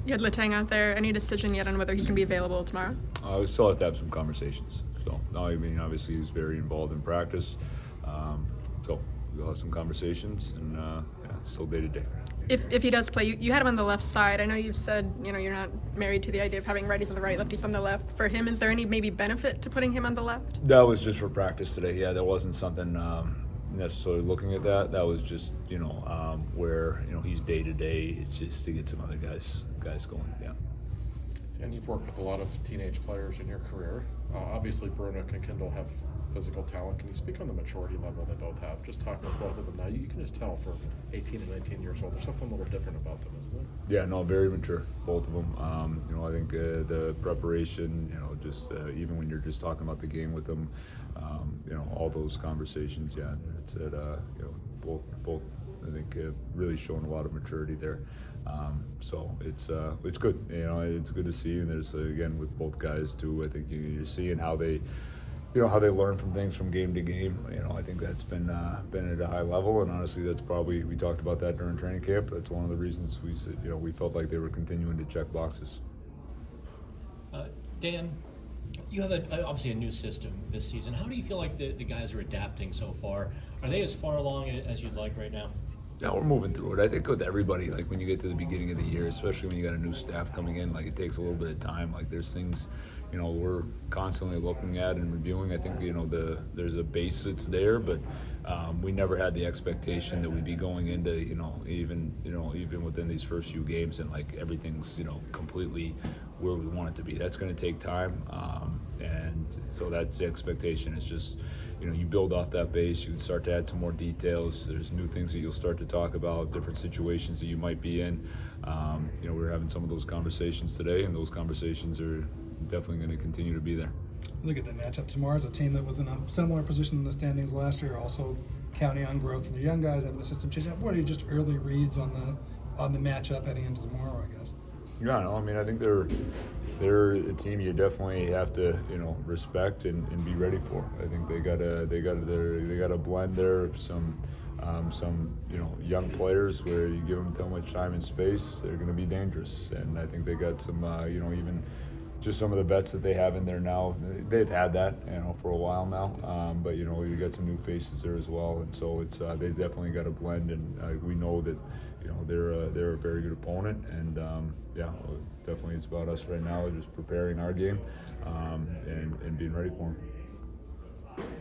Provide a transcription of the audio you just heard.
You had Letang out there. Any decision yet on whether he can be available tomorrow? We still have to have some conversations. So, no, I mean, obviously he was very involved in practice. So we'll have some conversations, and it's still day to day. If he does play, you had him on the left side. I know you've said, you're not married to the idea of having righties on the right, lefties on the left. For him, is there any maybe benefit to putting him on the left? That was just for practice today. Yeah, there wasn't something necessarily looking at that. That was just, where, he's day to day. It's just to get some other guys going, yeah. And you've worked with a lot of teenage players in your career. Obviously, Brunick and Kindle have physical talent. Can you speak on the maturity level they both have? Just talking with both of them now, you can just tell for 18 and 19 years old, there's something a little different about them, isn't there? Yeah, no, very mature, both of them. I think the preparation, just even when you're just talking about the game with them, all those conversations, yeah, it's at, both, I think, really showing a lot of maturity there. So it's good. It's good to see. And there's again with both guys too. I think you're seeing how they, how they learn from things from game to game. I think that's been at a high level. And honestly, that's probably, we talked about that during training camp. That's one of the reasons we said, we felt like they were continuing to check boxes. Dan, you have obviously a new system this season. How do you feel like the guys are adapting so far? Are they as far along as you'd like right now? Yeah, we're moving through it. I think with everybody, like when you get to the beginning of the year, especially when you got a new staff coming in, like it takes a little bit of time. Like there's things, we're constantly looking at and reviewing. I think, there's a base that's there, but we never had the expectation that we'd be going into, even within these first few games and like everything's, completely where we want it to be. That's going to take time. And so that's the expectation. It's just, you build off that base, you can start to add some more details. There's new things that you'll start to talk about, different situations that you might be in. We're having some of those conversations today, and those conversations are definitely going to continue to be there. Look at the matchup tomorrow as a team that was in a similar position in the standings last year, also counting on growth from the young guys, having the system change. What are your just early reads on the matchup heading into tomorrow, I guess? Yeah, no, I mean, I think they're a team you definitely have to, respect and be ready for. I think they got a blend there of some young players where you give them too much time and space, they're going to be dangerous. And I think they got some, even just some of the vets that they have in there now. They've had that, for a while now. But you got some new faces there as well, and so it's they definitely got a blend. And we know that they're a very good opponent, and definitely it's about us right now, just preparing our game and being ready for them.